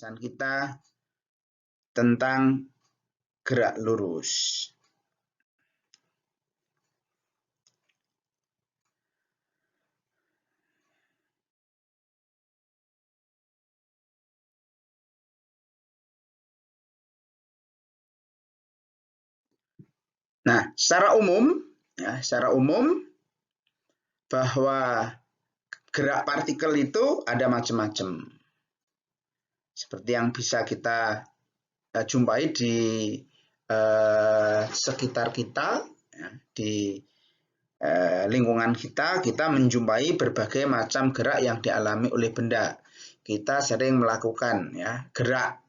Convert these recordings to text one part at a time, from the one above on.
pembahasan kita tentang gerak lurus. Nah, secara umum bahwa gerak partikel itu ada macam-macam. Seperti yang bisa kita jumpai di sekitar kita, di lingkungan kita menjumpai berbagai macam gerak yang dialami oleh benda. Kita sering melakukan gerak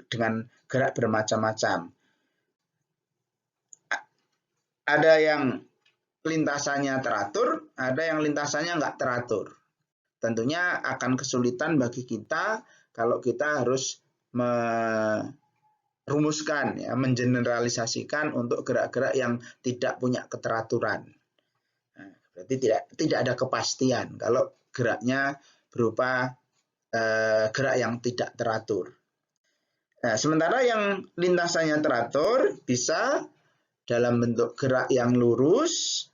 dengan gerak bermacam-macam. Ada yang lintasannya teratur, ada yang lintasannya nggak teratur. Tentunya akan kesulitan bagi kita kalau kita harus merumuskan, mengeneralisasikan untuk gerak-gerak yang tidak punya keteraturan. Nah, berarti tidak ada kepastian kalau geraknya berupa gerak yang tidak teratur. Nah, sementara yang lintasannya teratur bisa dalam bentuk gerak yang lurus,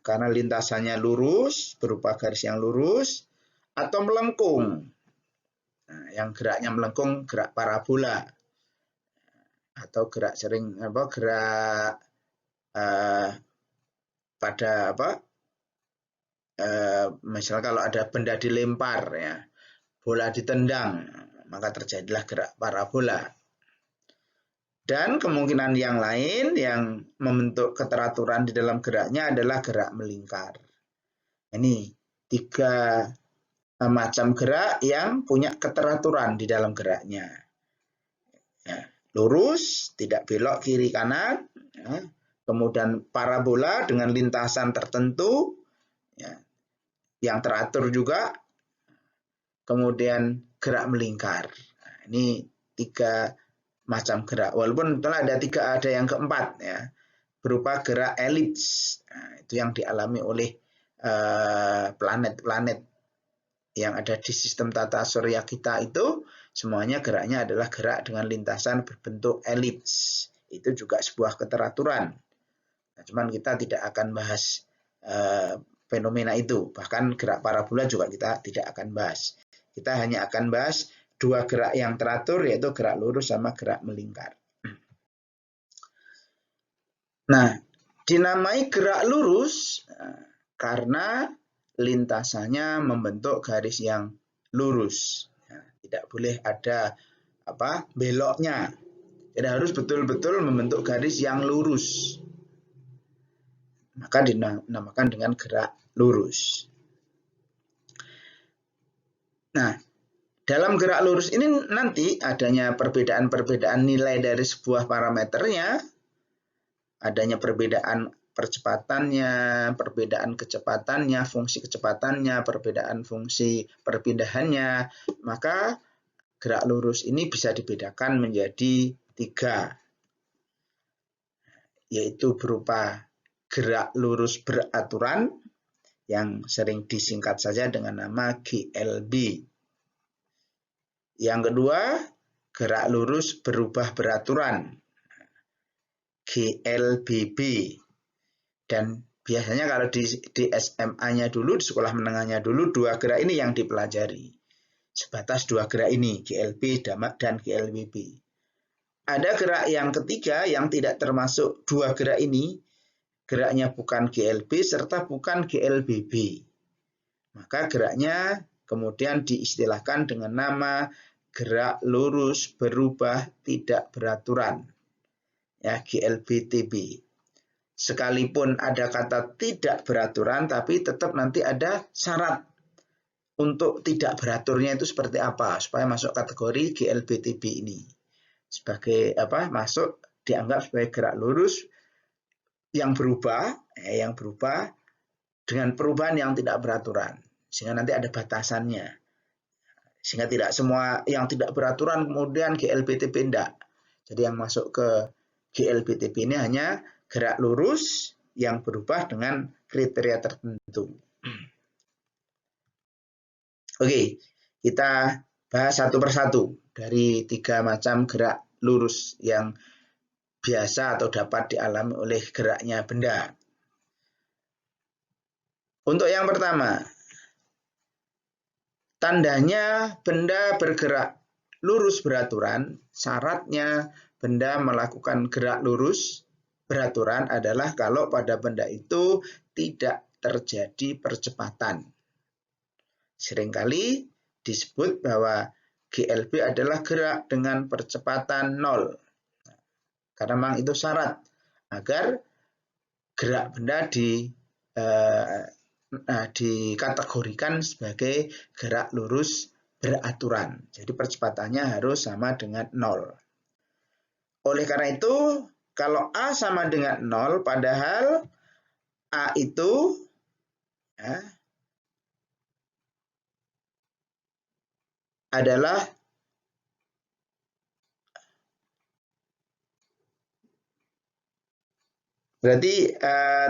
karena lintasannya lurus, berupa garis yang lurus, atau melengkung. Nah, yang geraknya melengkung, gerak parabola. Atau gerak pada misalnya kalau ada benda dilempar, bola ditendang, maka terjadilah gerak parabola. Dan kemungkinan yang lain yang membentuk keteraturan di dalam geraknya adalah gerak melingkar. Ini 3 macam gerak yang punya keteraturan di dalam geraknya. Lurus, tidak belok kiri kanan, kemudian parabola dengan lintasan tertentu, yang teratur juga, kemudian gerak melingkar. Nah, ini 3 macam gerak, walaupun telah ada yang keempat, berupa gerak elips. Nah, itu yang dialami oleh planet-planet yang ada di sistem tata surya kita itu, semuanya geraknya adalah gerak dengan lintasan berbentuk elips. Itu juga sebuah keteraturan. Nah, cuman kita tidak akan bahas fenomena itu, bahkan gerak parabola juga kita tidak akan bahas. Kita hanya akan bahas 2 gerak yang teratur, yaitu gerak lurus sama gerak melingkar. Nah, dinamai gerak lurus karena lintasannya membentuk garis yang lurus. Tidak boleh ada beloknya. Jadi harus betul-betul membentuk garis yang lurus. Maka dinamakan dengan gerak lurus. Nah, dalam gerak lurus ini nanti adanya perbedaan-perbedaan nilai dari sebuah parameternya, adanya perbedaan percepatannya, perbedaan kecepatannya, fungsi kecepatannya, perbedaan fungsi perpindahannya, maka gerak lurus ini bisa dibedakan menjadi 3, yaitu berupa gerak lurus beraturan yang sering disingkat saja dengan nama GLB. Yang kedua, gerak lurus berubah beraturan, GLBB. Dan biasanya kalau di SMA-nya dulu, di sekolah menengahnya dulu, 2 gerak ini yang dipelajari. Sebatas 2 gerak ini, GLB dan GLBB. Ada gerak yang ketiga yang tidak termasuk 2 gerak ini, geraknya bukan GLB serta bukan GLBB. Maka geraknya kemudian diistilahkan dengan nama gerak lurus berubah tidak beraturan, GLBTB. Sekalipun ada kata tidak beraturan, tapi tetap nanti ada syarat untuk tidak beraturnya itu seperti apa supaya masuk kategori GLBTB ini. Sebagai masuk dianggap sebagai gerak lurus yang berubah dengan perubahan yang tidak beraturan, sehingga nanti ada batasannya. Sehingga tidak semua yang tidak beraturan kemudian GLBTB tidak. Jadi yang masuk ke GLBTB ini hanya gerak lurus yang berubah dengan kriteria tertentu. Oke, kita bahas satu persatu dari 3 macam gerak lurus yang biasa atau dapat dialami oleh geraknya benda. Untuk yang pertama, tandanya benda bergerak lurus beraturan, syaratnya benda melakukan gerak lurus beraturan adalah kalau pada benda itu tidak terjadi percepatan. Seringkali disebut bahwa GLB adalah gerak dengan percepatan 0. Karena memang itu syarat agar gerak benda dikategorikan sebagai gerak lurus beraturan. Jadi percepatannya harus sama dengan 0. Oleh karena itu, kalau A sama dengan 0, padahal A itu adalah berarti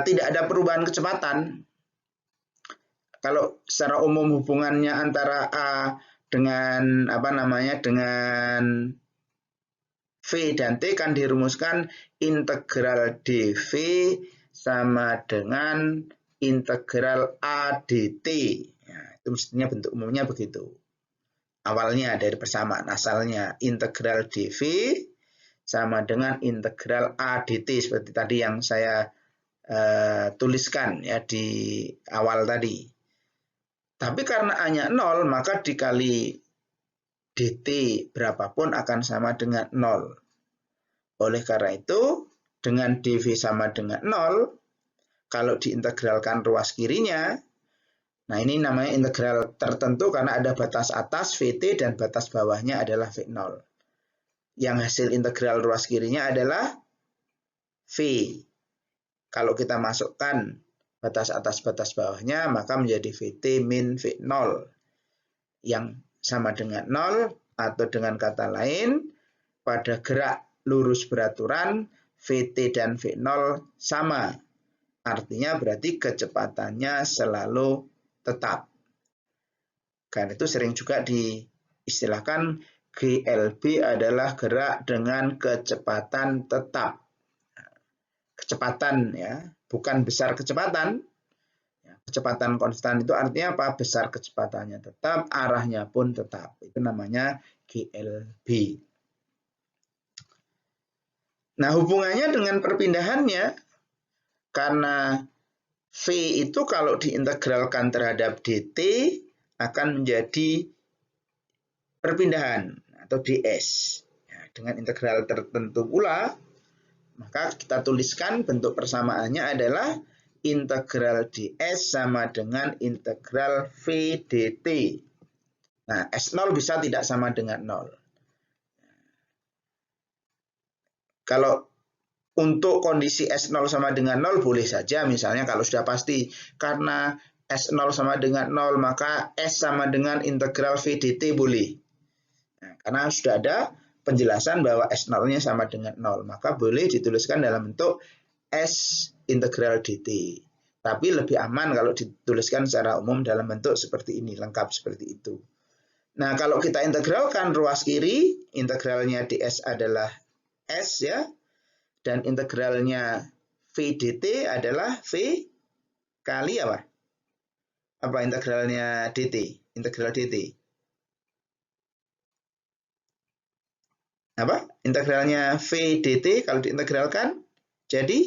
tidak ada perubahan kecepatan. Kalau secara umum hubungannya antara A dengan dengan V dan T kan dirumuskan integral dV sama dengan integral A dt. Ya, itu mestinya bentuk umumnya begitu. Awalnya dari persamaan asalnya integral dV sama dengan integral A dt seperti tadi yang saya tuliskan ya di awal tadi. Tapi karena A-nya 0, maka dikali dt berapapun akan sama dengan 0. Oleh karena itu, dengan dV sama dengan 0, kalau diintegralkan ruas kirinya, nah ini namanya integral tertentu karena ada batas atas VT dan batas bawahnya adalah V0. Yang hasil integral ruas kirinya adalah V. Kalau kita masukkan batas atas batas bawahnya, maka menjadi VT min V0 yang sama dengan 0, atau dengan kata lain, pada gerak lurus beraturan, VT dan V0 sama. Artinya berarti kecepatannya selalu tetap. Karena itu sering juga diistilahkan GLB adalah gerak dengan kecepatan tetap. Kecepatan ya, bukan besar kecepatan. Kecepatan konstan itu artinya apa? Besar kecepatannya tetap, arahnya pun tetap. Itu namanya GLB. Nah, hubungannya dengan perpindahannya, karena V itu kalau diintegralkan terhadap dt akan menjadi perpindahan atau ds. Ya, dengan integral tertentu pula, maka kita tuliskan bentuk persamaannya adalah integral ds sama dengan integral v dt. Nah, S0 bisa tidak sama dengan 0. Kalau untuk kondisi S0 sama dengan 0 boleh saja, misalnya kalau sudah pasti karena S0 sama dengan 0 maka S sama dengan integral V dt boleh. Nah, karena sudah ada penjelasan bahwa S0-nya sama dengan 0, maka boleh dituliskan dalam bentuk S integral dt. Tapi lebih aman kalau dituliskan secara umum dalam bentuk seperti ini, lengkap seperti itu. Nah, kalau kita integralkan ruas kiri, integralnya ds adalah S ya, dan integralnya V dt adalah V kali apa? Apa integralnya dt? Integral dt. Apa? Integralnya V dt kalau diintegralkan jadi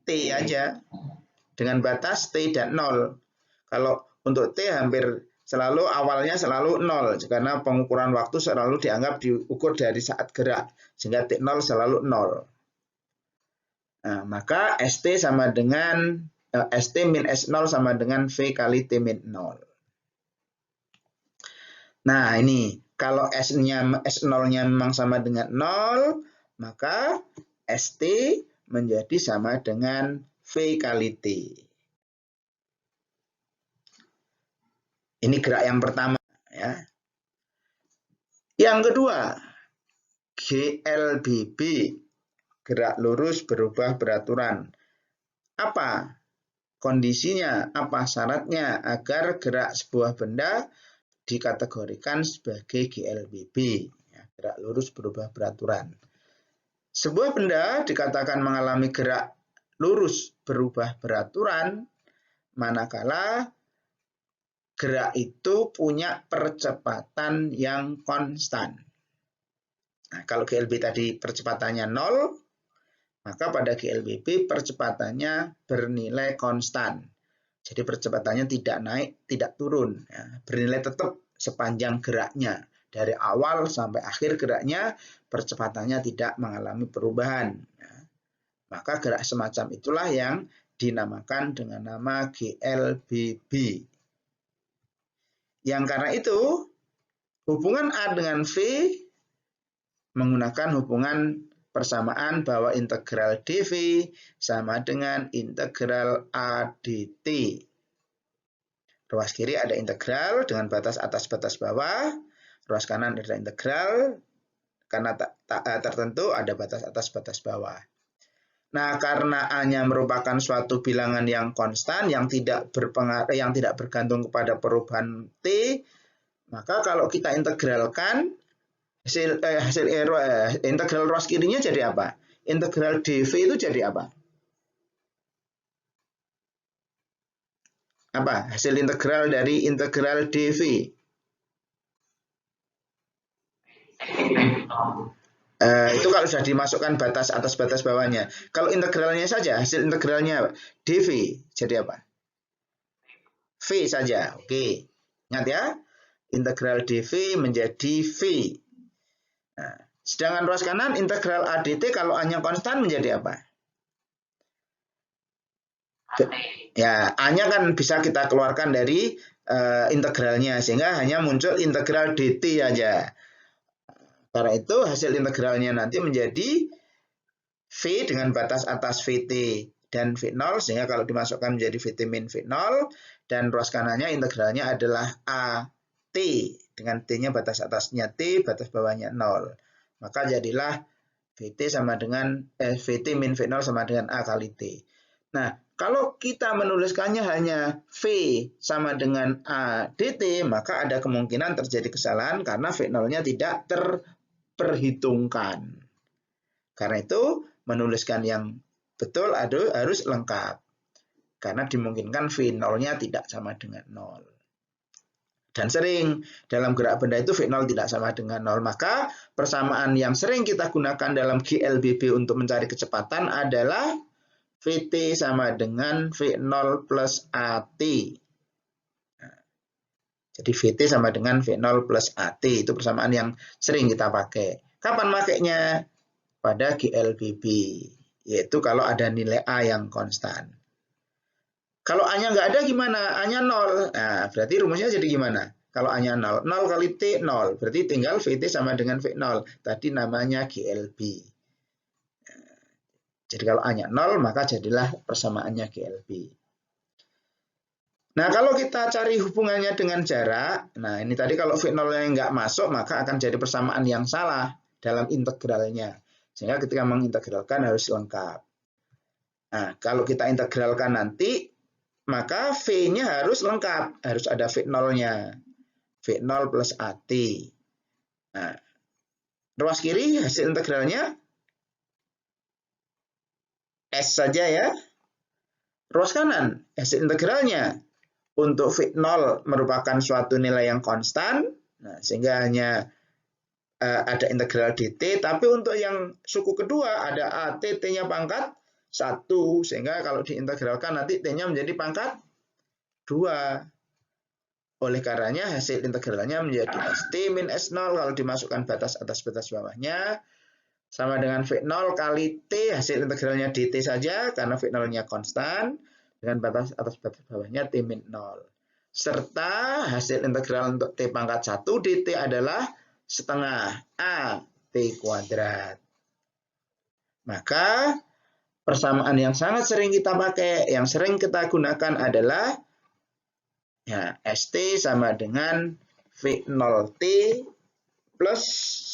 T aja. Dengan batas T dan 0. Kalau untuk T hampir selalu awalnya selalu 0. Karena pengukuran waktu selalu dianggap diukur dari saat gerak. Sehingga T0 selalu 0. Nah, maka ST sama dengan ST min S0 sama dengan V kali T min 0. Nah, ini kalau S0-nya memang sama dengan 0, maka ST menjadi sama dengan V kali T. Ini gerak yang pertama ya. Yang kedua, GLBB, gerak lurus berubah beraturan. Apa kondisinya, apa syaratnya agar gerak sebuah benda dikategorikan sebagai GLBB, ya, gerak lurus berubah beraturan. Sebuah benda dikatakan mengalami gerak lurus berubah beraturan manakala gerak itu punya percepatan yang konstan. Nah, kalau GLB tadi percepatannya 0, maka pada GLBB percepatannya bernilai konstan. Jadi percepatannya tidak naik, tidak turun, ya, bernilai tetap sepanjang geraknya. Dari awal sampai akhir geraknya, percepatannya tidak mengalami perubahan. Ya. Maka gerak semacam itulah yang dinamakan dengan nama GLBB. Yang karena itu, hubungan A dengan V menggunakan hubungan persamaan bahwa integral dV sama dengan integral A dt. Ruas kiri ada integral dengan batas atas batas bawah, ruas kanan ada integral karena tertentu ada batas atas batas bawah. Nah, karena A-nya merupakan suatu bilangan yang konstan yang tidak bergantung kepada perubahan T, maka kalau kita integralkan integral ruas kirinya jadi apa? Integral dV itu jadi apa? Apa hasil integral dari integral dV? Itu kalau sudah dimasukkan batas atas batas bawahnya. Kalau integralnya saja, hasil integralnya dV jadi apa? V saja. Oke. Ingat ya, integral dV menjadi V. Nah, sedangkan ruas kanan integral A dt kalau A-nya konstan menjadi apa? Ya, A-nya kan bisa kita keluarkan dari integralnya sehingga hanya muncul integral dt aja. Karena itu hasil integralnya nanti menjadi V dengan batas atas Vt dan V0 sehingga kalau dimasukkan menjadi Vt min V0 dan ruas kanannya integralnya adalah AT dengan T-nya batas atasnya T, batas bawahnya 0. Maka jadilah Vt sama dengan Vt min V0 sama dengan A kali T. Nah, kalau kita menuliskannya hanya V sama dengan A dt, maka ada kemungkinan terjadi kesalahan karena V0-nya tidak terperhitungkan. Karena itu, menuliskan yang betul harus lengkap. Karena dimungkinkan V0-nya tidak sama dengan 0. Dan sering dalam gerak benda itu V0 tidak sama dengan 0. Maka persamaan yang sering kita gunakan dalam GLBB untuk mencari kecepatan adalah Vt sama dengan V0 plus AT. Nah, jadi Vt sama dengan V0 plus AT. Itu persamaan yang sering kita pakai. Kapan makainya? Pada GLBB. Yaitu kalau ada nilai A yang konstan. Kalau A-nya nggak ada gimana? A-nya 0. Nah, berarti rumusnya jadi gimana? Kalau A-nya 0. 0 kali T, 0. Berarti tinggal Vt sama dengan V0. Tadi namanya GLB. Jadi kalau A-nya 0, maka jadilah persamaannya GLB. Nah, kalau kita cari hubungannya dengan jarak, nah ini tadi kalau V0-nya nggak masuk, maka akan jadi persamaan yang salah dalam integralnya. Sehingga ketika mengintegralkan harus lengkap. Nah, kalau kita integralkan nanti, maka V-nya harus lengkap. Harus ada V0-nya. V0 plus AT. Nah, ruas kiri hasil integralnya S saja ya. Ruas kanan, hasil integralnya untuk V0 merupakan suatu nilai yang konstan, nah, sehingga hanya ada integral dt, tapi untuk yang suku kedua ada AT, T-nya pangkat 1, sehingga kalau diintegralkan nanti T-nya menjadi pangkat 2. Oleh karenanya hasil integralnya menjadi ST min S0 kalau dimasukkan batas atas batas bawahnya, sama dengan V0 kali T, hasil integralnya dt saja, karena V0-nya konstan, dengan batas atas batas bawahnya T min 0. Serta hasil integral untuk T pangkat 1 dt adalah setengah A T kuadrat. Maka persamaan yang sangat sering kita pakai, yang sering kita gunakan adalah ya, ST sama dengan V0T plus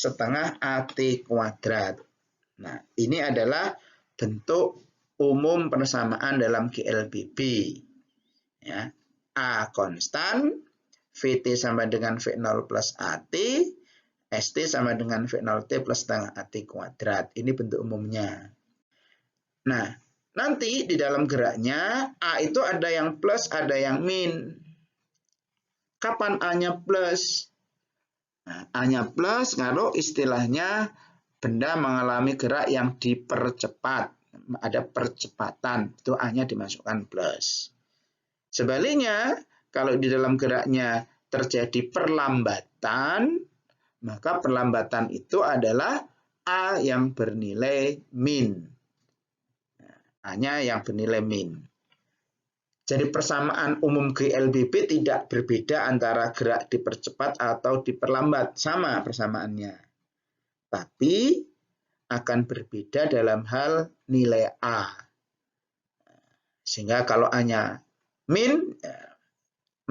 setengah AT kuadrat. Nah, ini adalah bentuk umum persamaan dalam GLBB. Ya, A konstan, VT sama dengan V0 plus AT, ST sama dengan V0T plus setengah AT kuadrat. Ini bentuk umumnya. Nah, nanti di dalam geraknya, A itu ada yang plus, ada yang min. Kapan A-nya plus? Nah, A-nya plus kalau istilahnya benda mengalami gerak yang dipercepat. Ada percepatan, itu A-nya dimasukkan plus. Sebaliknya, kalau di dalam geraknya terjadi perlambatan, maka perlambatan itu adalah A yang bernilai min. A-nya yang bernilai min. Jadi persamaan umum GLBB tidak berbeda antara gerak dipercepat atau diperlambat. Sama persamaannya. Tapi akan berbeda dalam hal nilai A. Sehingga kalau A-nya min,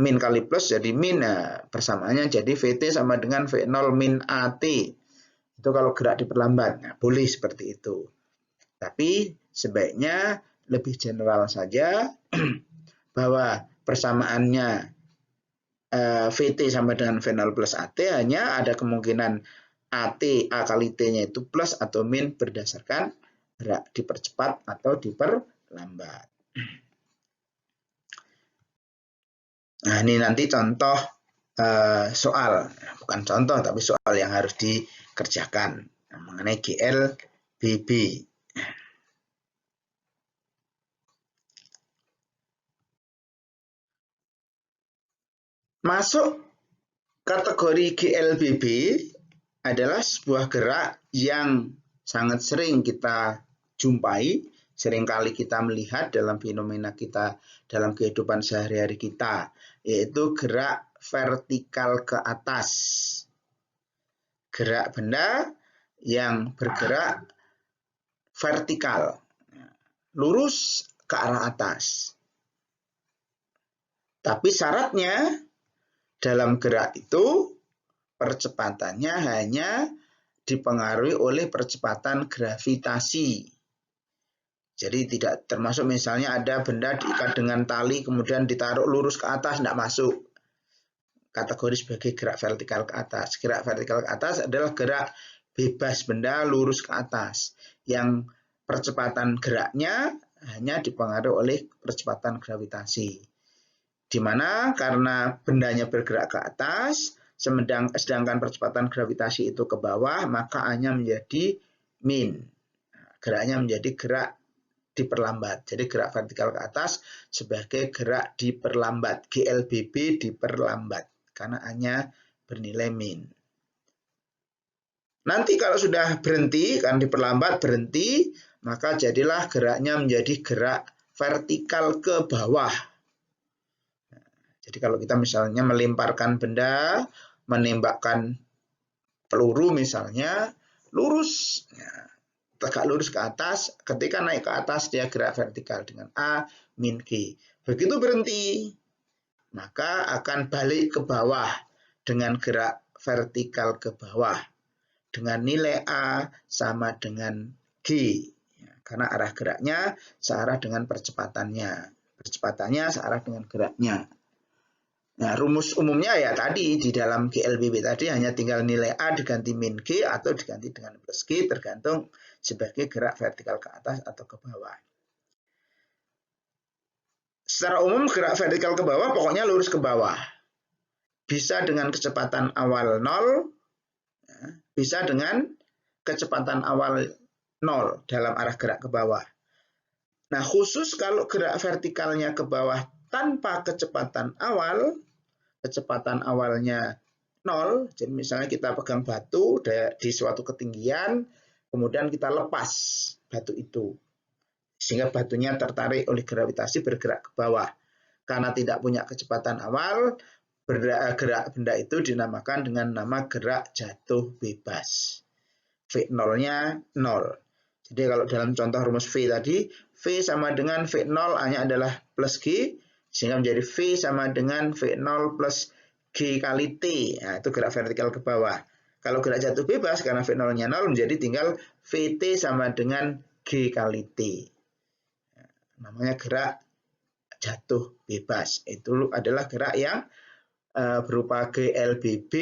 min kali plus jadi min, persamaannya jadi VT sama dengan V0 min AT. Itu kalau gerak diperlambat. Nah, boleh seperti itu. Tapi sebaiknya lebih general saja bahwa persamaannya VT sama dengan V0 plus AT hanya ada kemungkinan AT, A kali T-nya itu plus atau min berdasarkan gerak dipercepat atau diperlambat. Nah, ini nanti contoh soal, bukan contoh tapi soal yang harus dikerjakan mengenai GLBB. Masuk kategori GLBB adalah sebuah gerak yang sangat sering kita jumpai, seringkali kita melihat dalam fenomena kita dalam kehidupan sehari-hari kita, yaitu gerak vertikal ke atas. Gerak benda yang bergerak vertikal, lurus ke arah atas. Tapi syaratnya dalam gerak itu percepatannya hanya dipengaruhi oleh percepatan gravitasi. Jadi tidak termasuk misalnya ada benda diikat dengan tali kemudian ditaruh lurus ke atas, tidak masuk kategori sebagai gerak vertikal ke atas. Gerak vertikal ke atas adalah gerak bebas benda lurus ke atas yang percepatan geraknya hanya dipengaruhi oleh percepatan gravitasi. Di mana karena bendanya bergerak ke atas, sedangkan percepatan gravitasi itu ke bawah, maka A-nya menjadi min. Geraknya menjadi gerak diperlambat. Jadi gerak vertikal ke atas sebagai gerak diperlambat. GLBB diperlambat. Karena A-nya bernilai min. Nanti kalau sudah berhenti, kan diperlambat berhenti, maka jadilah geraknya menjadi gerak vertikal ke bawah. Jadi kalau kita misalnya melemparkan benda, menembakkan peluru misalnya, lurus, tegak lurus ke atas, ketika naik ke atas dia gerak vertikal dengan A min G. Begitu berhenti, maka akan balik ke bawah dengan gerak vertikal ke bawah. Dengan nilai A sama dengan G. Karena arah geraknya searah dengan percepatannya. Percepatannya searah dengan geraknya. Nah, rumus umumnya ya tadi di dalam GLBB tadi hanya tinggal nilai A diganti min G atau diganti dengan plus G tergantung sebagai gerak vertikal ke atas atau ke bawah. Secara umum gerak vertikal ke bawah pokoknya lurus ke bawah. Bisa dengan kecepatan awal 0, bisa dengan kecepatan awal 0 dalam arah gerak ke bawah. Nah, khusus kalau gerak vertikalnya ke bawah tanpa kecepatan awalnya 0, jadi misalnya kita pegang batu di suatu ketinggian, kemudian kita lepas batu itu, sehingga batunya tertarik oleh gravitasi bergerak ke bawah. Karena tidak punya kecepatan awal, gerak benda itu dinamakan dengan nama gerak jatuh bebas. V0-nya 0. Jadi kalau dalam contoh rumus V tadi, V sama dengan V0 hanya adalah plus G, sehingga menjadi V sama dengan V0 plus G kali T. Nah, itu gerak vertikal ke bawah. Kalau gerak jatuh bebas, karena V0-nya 0, menjadi tinggal VT sama dengan G kali T. Namanya gerak jatuh bebas. Itu adalah gerak yang berupa GLBB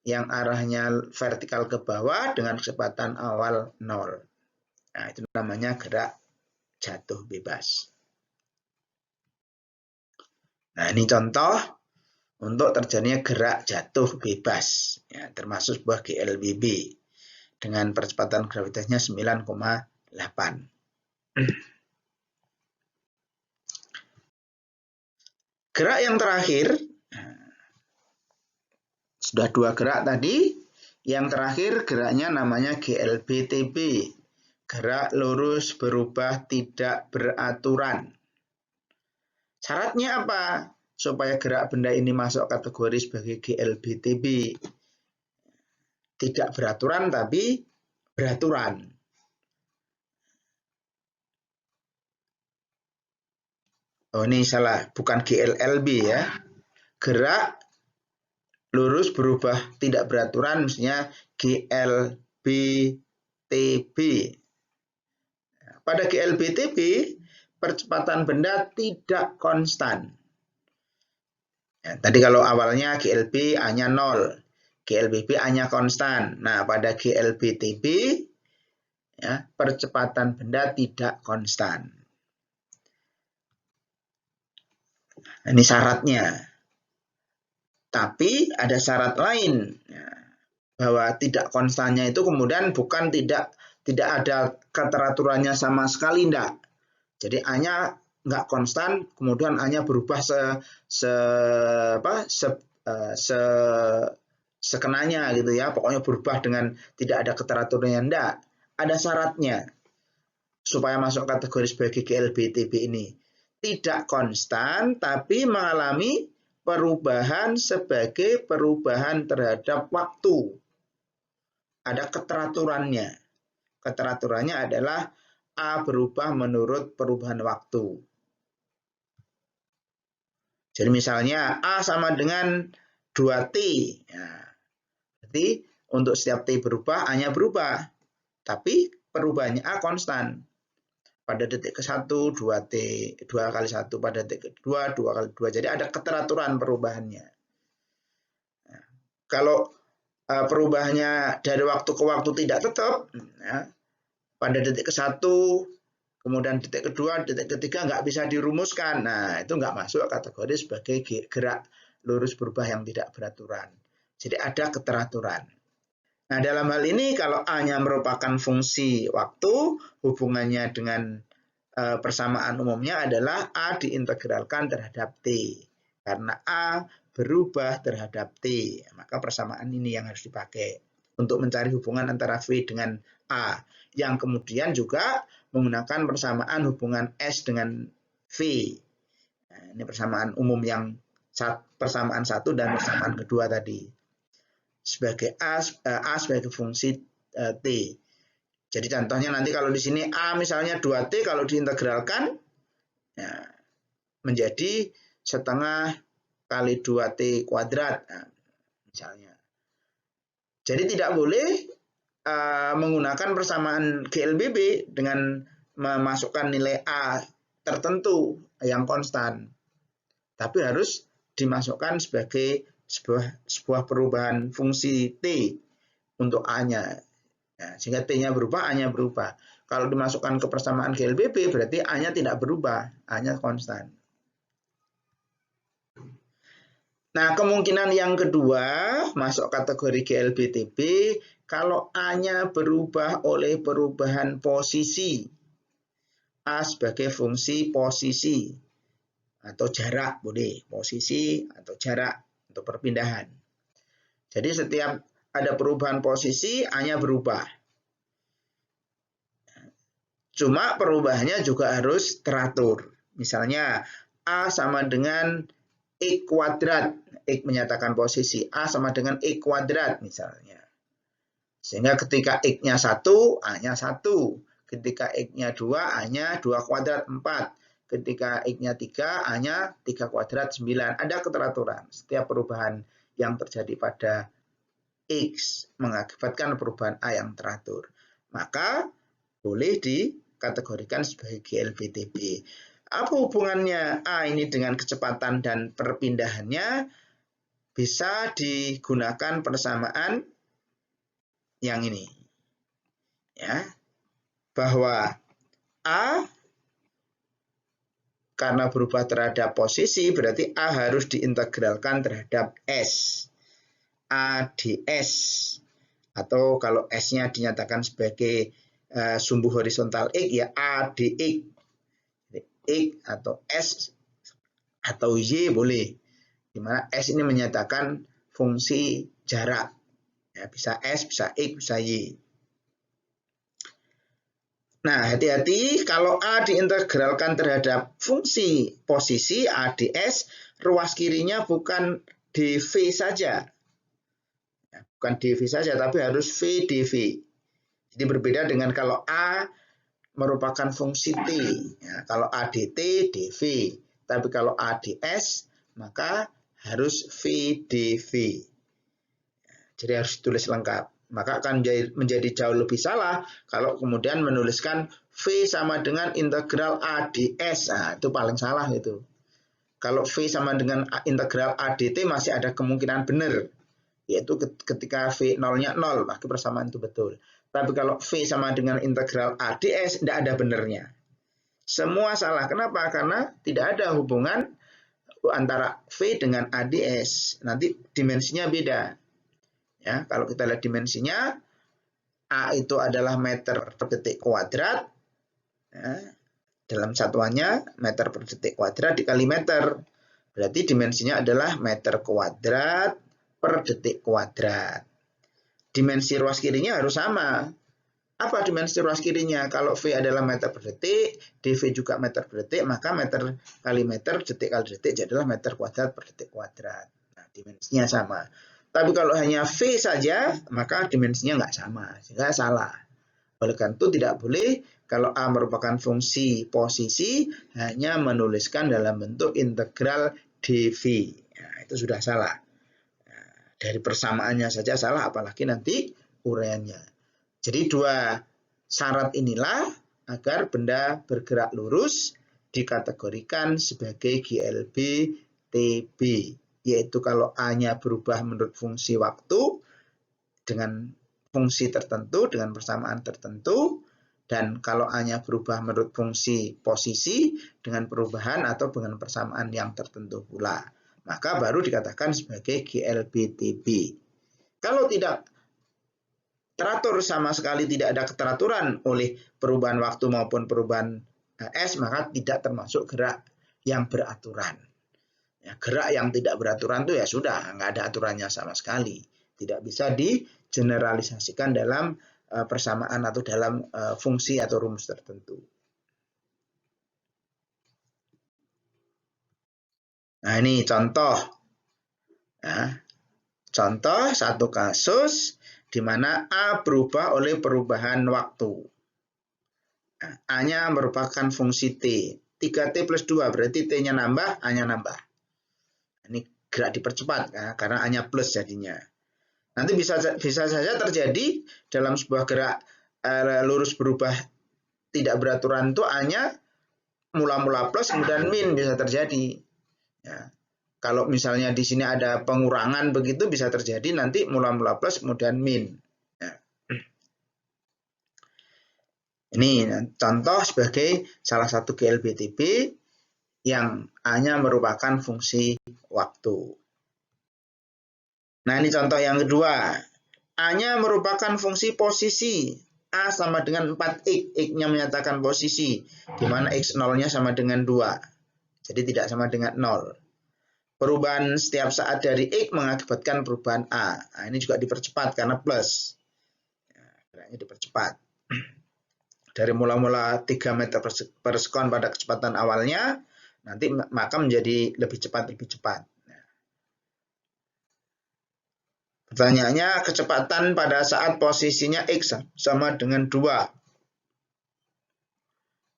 yang arahnya vertikal ke bawah dengan kecepatan awal 0. Nah, itu namanya gerak jatuh bebas. Nah, ini contoh untuk terjadinya gerak jatuh bebas, ya, termasuk sebuah GLBB dengan percepatan gravitasinya 9,8. Gerak yang terakhir, sudah 2 gerak tadi, yang terakhir geraknya namanya GLBTB, gerak lurus berubah tidak beraturan. Syaratnya apa? Supaya gerak benda ini masuk kategori sebagai GLBTB. Tidak beraturan tapi beraturan. Oh, ini salah, bukan GLLB ya. Gerak lurus berubah tidak beraturan mestinya GLBTB. Pada GLBTB, percepatan benda tidak konstan. Ya, tadi kalau awalnya GLB A-nya 0, GLBB A-nya konstan. Nah, pada GLBTB, ya, percepatan benda tidak konstan. Ini syaratnya. Tapi ada syarat lain, ya, bahwa tidak konstannya itu kemudian bukan tidak ada keteraturannya sama sekali, enggak. Jadi A-nya nggak konstan, kemudian A-nya berubah sekenanya gitu ya, pokoknya berubah dengan tidak ada keteraturannya, enggak. Ada syaratnya supaya masuk kategori sebagai GLBTB ini. Tidak konstan, tapi mengalami perubahan sebagai perubahan terhadap waktu. Ada keteraturannya. Keteraturannya adalah A berubah menurut perubahan waktu. Jadi misalnya A sama dengan 2T. Ya, berarti untuk setiap T berubah, A-nya berubah. Tapi perubahannya A konstan. Pada detik ke-1, 2T, 2 kali 1. Pada detik ke-2, 2 kali 2. Jadi ada keteraturan perubahannya. Nah, kalau perubahannya dari waktu ke waktu tidak tetap, ya, pada detik ke-1, kemudian detik kedua, detik ketiga nggak bisa dirumuskan. Nah, itu nggak masuk kategori sebagai gerak lurus berubah yang tidak beraturan. Jadi ada keteraturan. Nah, dalam hal ini kalau A-nya merupakan fungsi waktu, hubungannya dengan persamaan umumnya adalah A diintegralkan terhadap T. Karena A berubah terhadap T, maka persamaan ini yang harus dipakai untuk mencari hubungan antara V dengan A. Yang kemudian juga menggunakan persamaan hubungan S dengan V. Nah, ini persamaan umum yang persamaan 1 dan persamaan kedua tadi. Sebagai A sebagai fungsi T. Jadi contohnya nanti kalau di sini A misalnya 2T, kalau diintegralkan ya, menjadi setengah kali 2T kuadrat. Nah, misalnya. Jadi tidak boleh menggunakan persamaan GLBB dengan memasukkan nilai A tertentu yang konstan. Tapi harus dimasukkan sebagai sebuah perubahan fungsi T untuk A-nya. Ya, sehingga T-nya berubah, A-nya berubah. Kalau dimasukkan ke persamaan GLBB, berarti A-nya tidak berubah, A-nya konstan. Nah, kemungkinan yang kedua masuk kategori GLBTB kalau A-nya berubah oleh perubahan posisi. A sebagai fungsi posisi atau jarak, boleh posisi atau jarak untuk perpindahan. Jadi setiap ada perubahan posisi, A-nya berubah. Cuma perubahannya juga harus teratur. Misalnya A sama dengan X kuadrat. X menyatakan posisi. A sama dengan X kuadrat misalnya. Sehingga ketika X-nya 1, A-nya 1. Ketika X-nya 2, A-nya 2 kuadrat 4. Ketika X-nya 3, A-nya 3 kuadrat 9. Ada keteraturan. Setiap perubahan yang terjadi pada X mengakibatkan perubahan A yang teratur. Maka boleh dikategorikan sebagai GLBTB. Apa hubungannya A ini dengan kecepatan dan perpindahannya? bisa digunakan persamaan yang ini. Ya, bahwa A karena berubah terhadap posisi berarti A harus diintegralkan terhadap S. A ds. Atau kalau S-nya dinyatakan sebagai sumbu horizontal X, ya A dx. X atau S atau Y boleh. Di mana S ini menyatakan fungsi jarak. Ya, bisa S, bisa X, bisa Y. Nah, hati-hati kalau A diintegralkan terhadap fungsi posisi A ds, ruas kirinya bukan dv saja. Bukan dv saja, tapi harus v dv. Jadi berbeda dengan kalau A merupakan fungsi T. Ya, kalau A dt, dv. Tapi kalau A ds, maka harus v dv. Jadi harus ditulis lengkap. Maka akan menjadi jauh lebih salah kalau kemudian menuliskan V sama dengan integral A ds. Nah, itu paling salah itu. Kalau V sama dengan integral A dt masih ada kemungkinan benar. Yaitu ketika V 0-nya 0, maka persamaan itu betul. Tapi kalau V sama dengan integral A ds, tidak ada benernya. Semua salah. Kenapa? Karena tidak ada hubungan antara V dengan A ds. Nanti dimensinya beda. Ya, kalau kita lihat dimensinya, A itu adalah meter per detik kuadrat. Ya, dalam satuannya meter per detik kuadrat dikali meter. Berarti dimensinya adalah meter kuadrat per detik kuadrat. Dimensi ruas kirinya harus sama. Apa dimensi ruas kirinya? Kalau V adalah meter per detik, dV juga meter per detik, maka meter kali meter, detik kali detik adalah meter kuadrat per detik kuadrat. Nah, dimensinya sama. Tapi kalau hanya V saja, maka dimensinya nggak sama, sehingga salah. Oleh karena itu tidak boleh kalau A merupakan fungsi posisi, hanya menuliskan dalam bentuk integral dV. Nah, itu sudah salah. Nah, dari persamaannya saja salah, apalagi nanti uraiannya. Jadi dua syarat inilah agar benda bergerak lurus dikategorikan sebagai GLB TB. Yaitu kalau A-nya berubah menurut fungsi waktu dengan fungsi tertentu, dengan persamaan tertentu, dan kalau A-nya berubah menurut fungsi posisi dengan perubahan atau dengan persamaan yang tertentu pula. Maka baru dikatakan sebagai GLB-TB. Kalau tidak teratur sama sekali, tidak ada keteraturan oleh perubahan waktu maupun perubahan S, maka tidak termasuk gerak yang beraturan. Ya, gerak yang tidak beraturan itu ya sudah, nggak ada aturannya sama sekali. Tidak bisa digeneralisasikan dalam persamaan atau dalam fungsi atau rumus tertentu. Nah, ini contoh. Nah, contoh satu kasus di mana A berubah oleh perubahan waktu. Nah, A-nya merupakan fungsi T. 3T plus 2 berarti T-nya nambah, A-nya nambah. Ini gerak dipercepat karena A-nya plus jadinya. Nanti bisa saja terjadi dalam sebuah gerak lurus berubah tidak beraturan itu A-nya mula-mula plus kemudian min bisa terjadi. Ya. Kalau misalnya di sini ada pengurangan begitu bisa terjadi nanti mula-mula plus kemudian min. Ya. Ini contoh sebagai salah satu GLB-TB yang A-nya merupakan fungsi waktu. Nah, ini contoh yang kedua. A-nya merupakan fungsi posisi. A sama dengan 4X. X-nya menyatakan posisi. Di mana X0-nya sama dengan 2. Jadi tidak sama dengan 0. Perubahan setiap saat dari X mengakibatkan perubahan A. Nah, ini juga dipercepat karena plus. Geraknya dipercepat. Dari mula-mula 3 meter per sekon pada kecepatan awalnya, nanti maka menjadi lebih cepat. Pertanyaannya, kecepatan pada saat posisinya X sama dengan 2.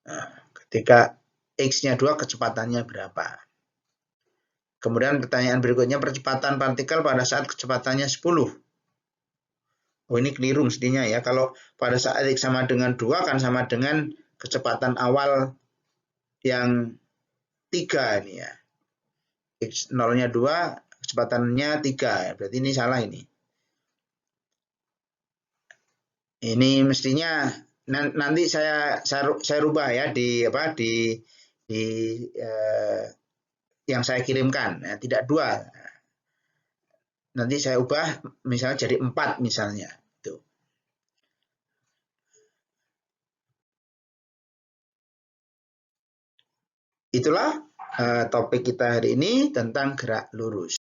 Nah, ketika X-nya 2, kecepatannya berapa? Kemudian pertanyaan berikutnya, percepatan partikel pada saat kecepatannya 10. Oh, ini keliru mestinya ya. Kalau pada saat X sama dengan 2 kan sama dengan kecepatan awal yang 3 ini ya. X0-nya 2, kecepatannya 3, berarti ini salah ini. Ini mestinya nanti saya rubah ya di yang saya kirimkan, ya, tidak 2. Nanti saya ubah misalnya jadi 4 misalnya. Tuh. Itulah topik kita hari ini tentang gerak lurus.